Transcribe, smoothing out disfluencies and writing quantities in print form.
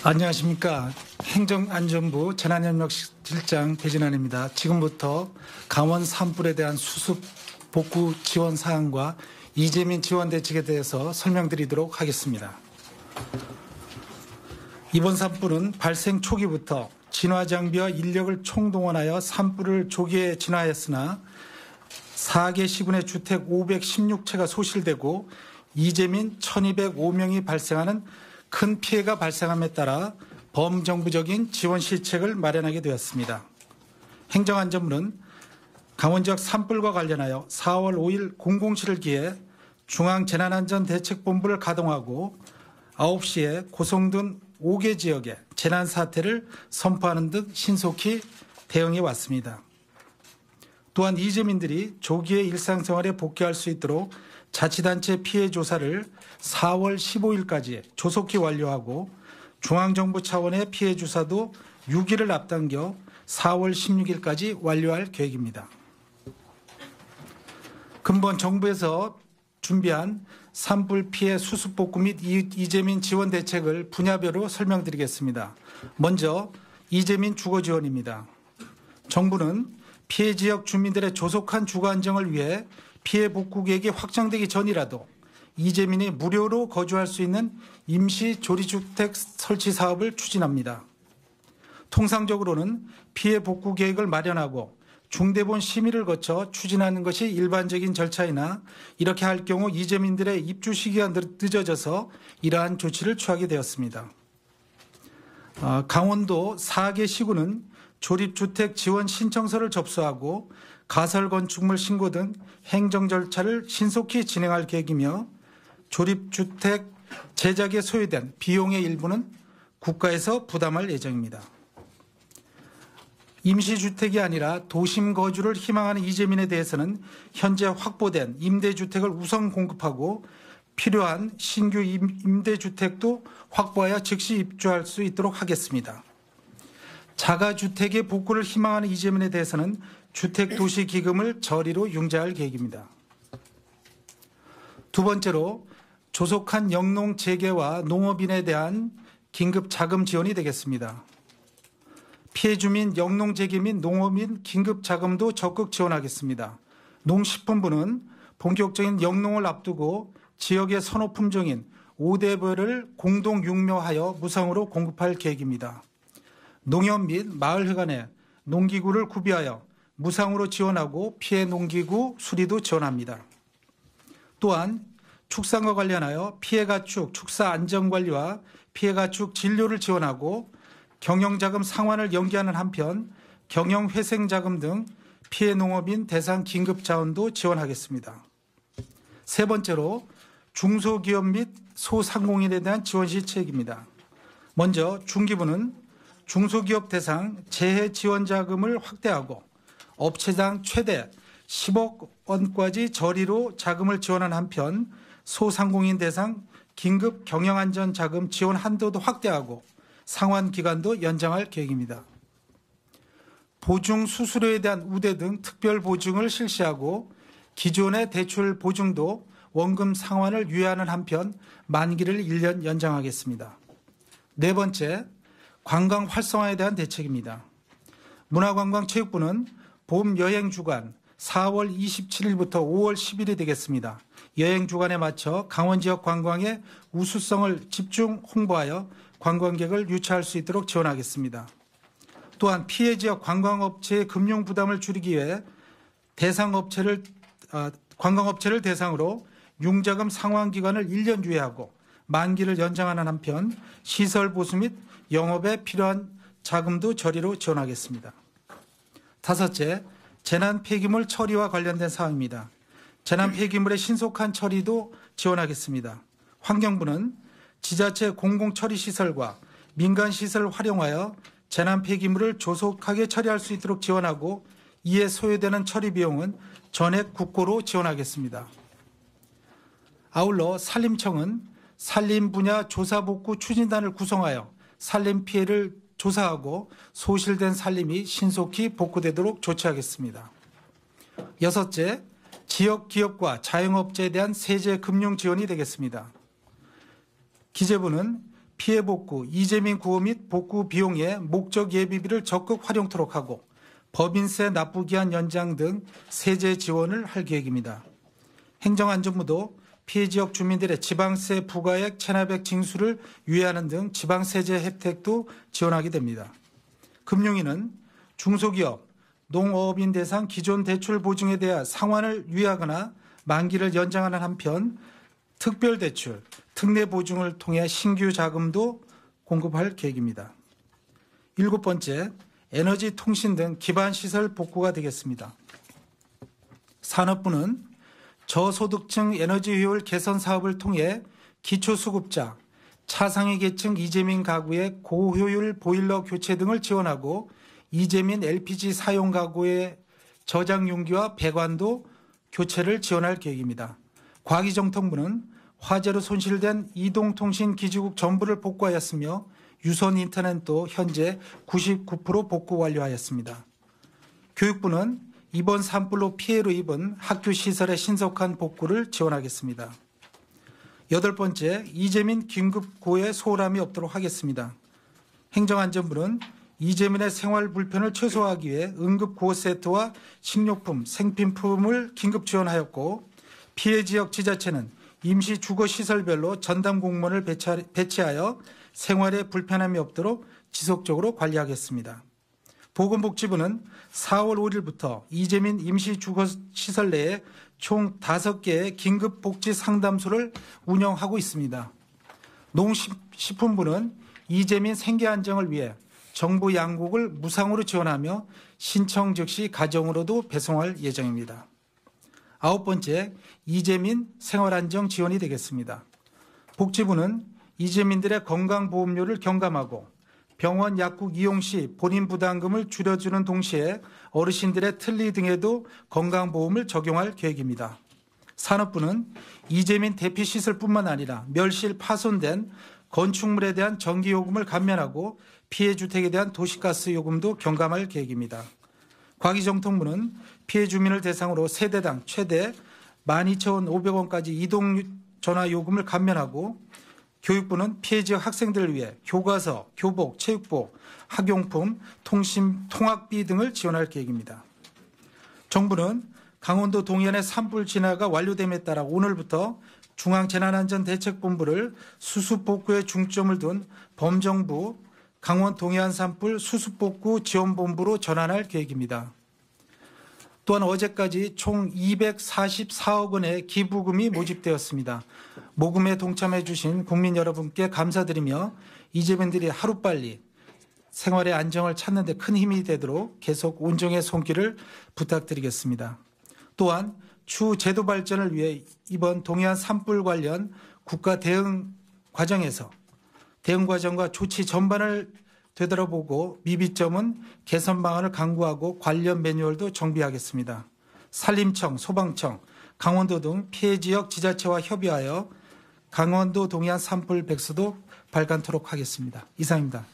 안녕하십니까. 행정안전부 재난협력실장 배진환입니다. 지금부터 강원 산불에 대한 수습 복구 지원 사항과 이재민 지원 대책에 대해서 설명드리도록 하겠습니다. 이번 산불은 발생 초기부터 진화장비와 인력을 총동원하여 산불을 조기에 진화했으나 4개 시군의 주택 516채가 소실되고 이재민 1205명이 발생하는 큰 피해가 발생함에 따라 범정부적인 지원 실책을 마련하게 되었습니다. 행정안전부는 강원 지역 산불과 관련하여 4월 5일 00시를 기해 중앙재난안전대책본부를 가동하고 9시에 고성 등 5개 지역에 재난사태를 선포하는 등 신속히 대응해 왔습니다. 또한 이재민들이 조기에 일상생활에 복귀할 수 있도록 자치단체 피해 조사를 4월 15일까지 조속히 완료하고 중앙정부 차원의 피해 조사도 6일을 앞당겨 4월 16일까지 완료할 계획입니다. 근본 정부에서 준비한 산불 피해 수습 복구 및 이재민 지원 대책을 분야별로 설명드리겠습니다. 먼저 이재민 주거 지원입니다. 정부는 피해 지역 주민들의 조속한 주거 안정을 위해 피해 복구 계획이 확정되기 전이라도 이재민이 무료로 거주할 수 있는 임시 조리주택 설치 사업을 추진합니다. 통상적으로는 피해 복구 계획을 마련하고 중대본 심의를 거쳐 추진하는 것이 일반적인 절차이나 이렇게 할 경우 이재민들의 입주 시기가 늦어져서 이러한 조치를 취하게 되었습니다. 강원도 4개 시군은 조립주택 지원 신청서를 접수하고 가설 건축물 신고 등 행정 절차를 신속히 진행할 계획이며 조립주택 제작에 소요된 비용의 일부는 국가에서 부담할 예정입니다. 임시주택이 아니라 도심 거주를 희망하는 이재민에 대해서는 현재 확보된 임대주택을 우선 공급하고 필요한 신규 임대주택도 확보하여 즉시 입주할 수 있도록 하겠습니다. 자가주택의 복구를 희망하는 이재민에 대해서는 주택도시기금을 저리로 융자할 계획입니다. 두 번째로 조속한 영농 재개와 농업인에 대한 긴급 자금 지원이 되겠습니다. 피해 주민 영농 재개 및 농업인 긴급 자금도 적극 지원하겠습니다. 농식품부는 본격적인 영농을 앞두고 지역의 선호품종인 오대별을 공동 육묘하여 무상으로 공급할 계획입니다. 농협 및 마을회관에 농기구를 구비하여 무상으로 지원하고 피해 농기구 수리도 지원합니다. 또한 축산과 관련하여 피해가축 축사 안전관리와 피해가축 진료를 지원하고 경영자금 상환을 연기하는 한편 경영회생자금 등 피해 농업인 대상 긴급자원도 지원하겠습니다. 세 번째로 중소기업 및 소상공인에 대한 지원 실책입니다. 먼저 중기부는 중소기업 대상 재해지원자금을 확대하고 업체당 최대 10억 원까지 저리로 자금을 지원한 한편 소상공인 대상 긴급 경영안전자금 지원 한도도 확대하고 상환 기간도 연장할 계획입니다. 보증 수수료에 대한 우대 등 특별 보증을 실시하고 기존의 대출 보증도 원금 상환을 유예하는 한편 만기를 1년 연장하겠습니다. 네 번째, 관광 활성화에 대한 대책입니다. 문화관광체육부는 봄 여행 주간 4월 27일부터 5월 10일이 되겠습니다. 여행 주간에 맞춰 강원 지역 관광의 우수성을 집중 홍보하여 관광객을 유치할 수 있도록 지원하겠습니다. 또한 피해 지역 관광업체의 금융 부담을 줄이기 위해 관광업체를 대상으로 융자금 상환 기간을 1년 유예하고 만기를 연장하는 한편 시설 보수 및 영업에 필요한 자금도 저리로 지원하겠습니다. 다섯째, 재난 폐기물 처리와 관련된 사항입니다. 재난 폐기물의 신속한 처리도 지원하겠습니다. 환경부는 지자체 공공처리시설과 민간시설을 활용하여 재난 폐기물을 조속하게 처리할 수 있도록 지원하고 이에 소요되는 처리 비용은 전액 국고로 지원하겠습니다. 아울러 산림청은 산림 분야 조사복구 추진단을 구성하여 산림 피해를 조사하고 소실된 산림이 신속히 복구되도록 조치하겠습니다. 여섯째, 지역 기업과 자영업자에 대한 세제 금융 지원이 되겠습니다. 기재부는 피해 복구, 이재민 구호 및 복구 비용의 목적 예비비를 적극 활용토록 하고 법인세 납부기한 연장 등 세제 지원을 할 계획입니다. 행정안전부도 피해 지역 주민들의 지방세 부과액 체납액 징수를 유예하는 등 지방세제 혜택도 지원하게 됩니다. 금융위는 중소기업, 농어업인 대상 기존 대출 보증에 대한 상환을 유예하거나 만기를 연장하는 한편 특별대출, 특례보증을 통해 신규 자금도 공급할 계획입니다. 7번째, 에너지, 통신 등 기반시설 복구가 되겠습니다. 산업부는 저소득층 에너지 효율 개선 사업을 통해 기초수급자, 차상위 계층 이재민 가구의 고효율 보일러 교체 등을 지원하고 이재민 LPG 사용 가구의 저장 용기와 배관도 교체를 지원할 계획입니다. 과기정통부는 화재로 손실된 이동통신기지국 전부를 복구하였으며 유선 인터넷도 현재 99% 복구 완료하였습니다. 교육부는 이번 산불로 피해를 입은 학교 시설의 신속한 복구를 지원하겠습니다. 8번째, 이재민 긴급구호에 소홀함이 없도록 하겠습니다. 행정안전부는 이재민의 생활 불편을 최소화하기 위해 응급구호 세트와 식료품, 생필품을 긴급 지원하였고 피해 지역 지자체는 임시 주거시설별로 전담 공무원을 배치하여 생활에 불편함이 없도록 지속적으로 관리하겠습니다. 보건복지부는 4월 5일부터 이재민 임시주거시설 내에 총 5개의 긴급복지상담소를 운영하고 있습니다. 농식품부는 이재민 생계 안정을 위해 정부 양곡을 무상으로 지원하며 신청 즉시 가정으로도 배송할 예정입니다. 9번째, 이재민 생활안정 지원이 되겠습니다. 복지부는 이재민들의 건강보험료를 경감하고 병원 약국 이용 시 본인 부담금을 줄여주는 동시에 어르신들의 틀니 등에도 건강보험을 적용할 계획입니다. 산업부는 이재민 대피시설뿐만 아니라 멸실 파손된 건축물에 대한 전기요금을 감면하고 피해 주택에 대한 도시가스 요금도 경감할 계획입니다. 과기정통부는 피해 주민을 대상으로 세대당 최대 12,500원까지 이동전화요금을 감면하고 교육부는 피해 지역 학생들을 위해 교과서, 교복, 체육복, 학용품, 통학비 등을 지원할 계획입니다. 정부는 강원도 동해안의 산불 진화가 완료됨에 따라 오늘부터 중앙재난안전대책본부를 수습복구에 중점을 둔 범정부 강원 동해안 산불 수습복구 지원본부로 전환할 계획입니다. 또한 어제까지 총 244억 원의 기부금이 모집되었습니다. 모금에 동참해 주신 국민 여러분께 감사드리며 이재민들이 하루빨리 생활의 안정을 찾는 데 큰 힘이 되도록 계속 온정의 손길을 부탁드리겠습니다. 또한 추후 제도 발전을 위해 이번 동해안 산불 관련 국가 대응 과정과 조치 전반을 되돌아보고 미비점은 개선 방안을 강구하고 관련 매뉴얼도 정비하겠습니다. 산림청, 소방청, 강원도 등 피해 지역 지자체와 협의하여 강원도 동해안 산불 백서도 발간토록 하겠습니다. 이상입니다.